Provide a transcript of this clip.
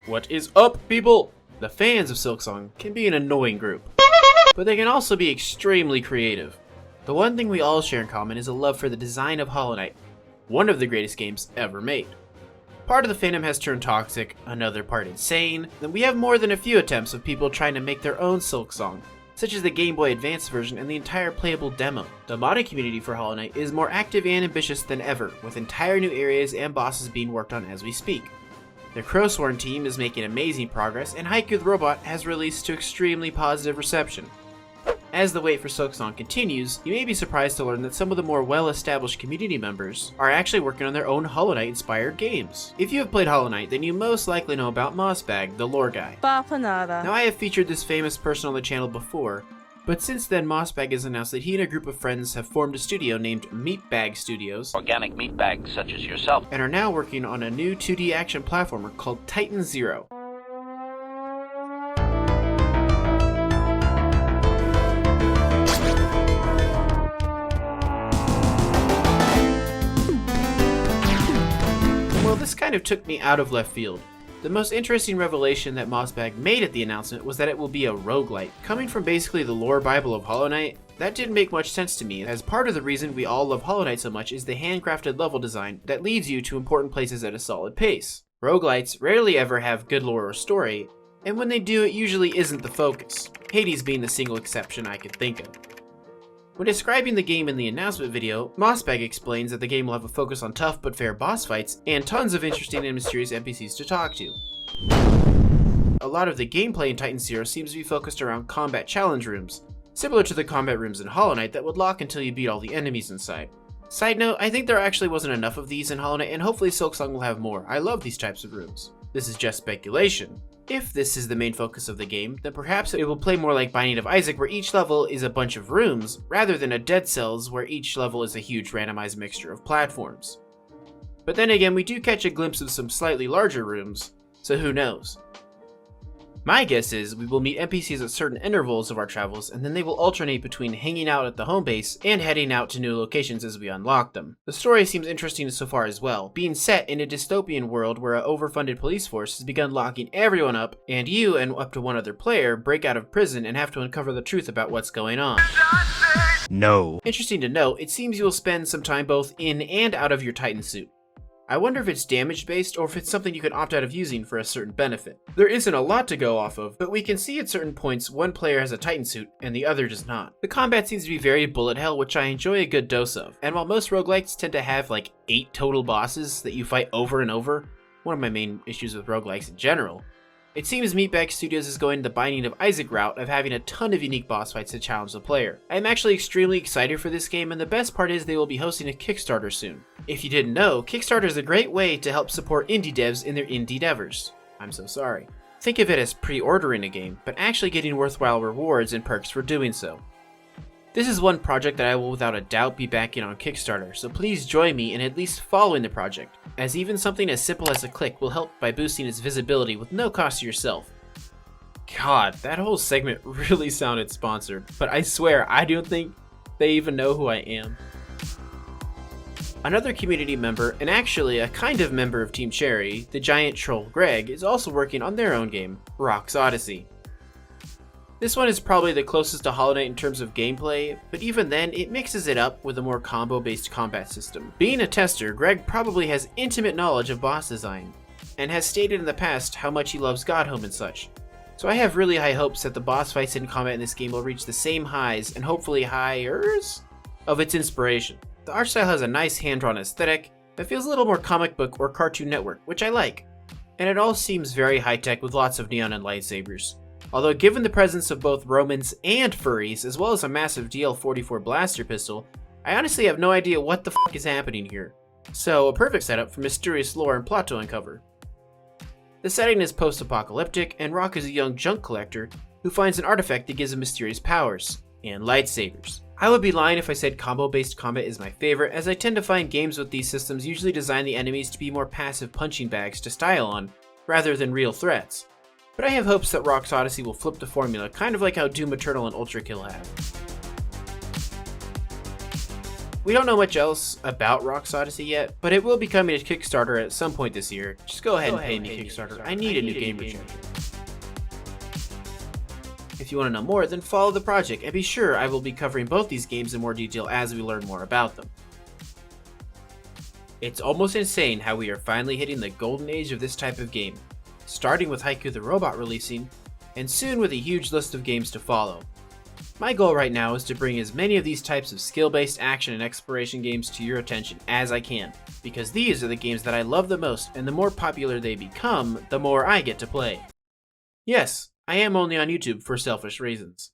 What is up, people? The fans of Silksong can be an annoying group, but they can also be extremely creative. The one thing we all share in common is a love for the design of Hollow Knight, one of the greatest games ever made. Part of the fandom has turned toxic, another part insane, and we have more than a few attempts of people trying to make their own Silksong, such as the Game Boy Advance version and the entire playable demo. The modding community for Hollow Knight is more active and ambitious than ever, with entire new areas and bosses being worked on as we speak. The Crowsworn team is making amazing progress, and Haiku the Robot has released to extremely positive reception. As the wait for Silksong continues, you may be surprised to learn that some of the more well-established community members are actually working on their own Hollow Knight-inspired games. If you have played Hollow Knight, then you most likely know about Meatbag, the lore guy. Now, I have featured this famous person on the channel before, but since then Meatbag has announced that he and a group of friends have formed a studio named Meatbag Studios, organic meat bags such as yourself, and are now working on a new 2D action platformer called Titan Zero. Well, this kind of took me out of left field. The most interesting revelation that Meatbag made at the announcement was that it will be a roguelite. Coming from basically the lore bible of Hollow Knight, that didn't make much sense to me, as part of the reason we all love Hollow Knight so much is the handcrafted level design that leads you to important places at a solid pace. Roguelites rarely ever have good lore or story, and when they do, it usually isn't the focus, Hades being the single exception I could think of. When describing the game in the announcement video, Meatbag explains that the game will have a focus on tough but fair boss fights and tons of interesting and mysterious NPCs to talk to. A lot of the gameplay in Titan Zero seems to be focused around combat challenge rooms, similar to the combat rooms in Hollow Knight that would lock until you beat all the enemies inside. Side note, I think there actually wasn't enough of these in Hollow Knight, and hopefully Silksong will have more. I love these types of rooms. This is just speculation. If this is the main focus of the game, then perhaps it will play more like Binding of Isaac, where each level is a bunch of rooms, rather than a Dead Cells where each level is a huge randomized mixture of platforms. But then again, we do catch a glimpse of some slightly larger rooms, so who knows. My guess is we will meet NPCs at certain intervals of our travels, and then they will alternate between hanging out at the home base and heading out to new locations as we unlock them. The story seems interesting so far as well, being set in a dystopian world where an overfunded police force has begun locking everyone up, and you and up to one other player break out of prison and have to uncover the truth about what's going on. No. Interesting to note, it seems you will spend some time both in and out of your Titan suit. I wonder if it's damage based or if it's something you can opt out of using for a certain benefit. There isn't a lot to go off of, but we can see at certain points one player has a Titan suit and the other does not. The combat seems to be very bullet hell, which I enjoy a good dose of. And while most roguelikes tend to have like 8 total bosses that you fight over and over, one of my main issues with roguelikes in general, it seems Meatbag Studios is going the Binding of Isaac route of having a ton of unique boss fights to challenge the player. I am actually extremely excited for this game, and the best part is they will be hosting a Kickstarter soon. If you didn't know, Kickstarter is a great way to help support indie devs in their indie endeavors. I'm so sorry. Think of it as pre-ordering a game, but actually getting worthwhile rewards and perks for doing so. This is one project that I will without a doubt be backing on Kickstarter, so please join me in at least following the project, as even something as simple as a click will help by boosting its visibility with no cost to yourself. God, that whole segment really sounded sponsored, but I swear I don't think they even know who I am. Another community member, and actually a kind of member of Team Cherry, the giant troll Greg, is also working on their own game, Rock's Odyssey. This one is probably the closest to Hollow Knight in terms of gameplay, but even then, it mixes it up with a more combo-based combat system. Being a tester, Greg probably has intimate knowledge of boss design, and has stated in the past how much he loves Godhome and such. So I have really high hopes that the boss fights and combat in this game will reach the same highs, and hopefully highers, of its inspiration. The art style has a nice hand-drawn aesthetic that feels a little more comic book or Cartoon Network, which I like. And it all seems very high-tech with lots of neon and lightsabers. Although given the presence of both Romans and furries, as well as a massive DL-44 blaster pistol, I honestly have no idea what the f*** is happening here. So, a perfect setup for mysterious lore and plot to uncover. The setting is post-apocalyptic, and Rock is a young junk collector who finds an artifact that gives him mysterious powers, and lightsabers. I would be lying if I said combo-based combat is my favorite, as I tend to find games with these systems usually design the enemies to be more passive punching bags to style on, rather than real threats. But I have hopes that Rock's Odyssey will flip the formula, kind of like how Doom Eternal and Ultra Kill have. We don't know much else about Rock's Odyssey yet, but it will be coming to Kickstarter at some point this year. Just go ahead and pay me, Kickstarter. I need a new game project. If you want to know more, then follow the project, and be sure I will be covering both these games in more detail as we learn more about them. It's almost insane how we are finally hitting the golden age of this type of game, starting with Haiku the Robot releasing, and soon with a huge list of games to follow. My goal right now is to bring as many of these types of skill-based action and exploration games to your attention as I can, because these are the games that I love the most, and the more popular they become, the more I get to play. Yes, I am only on YouTube for selfish reasons.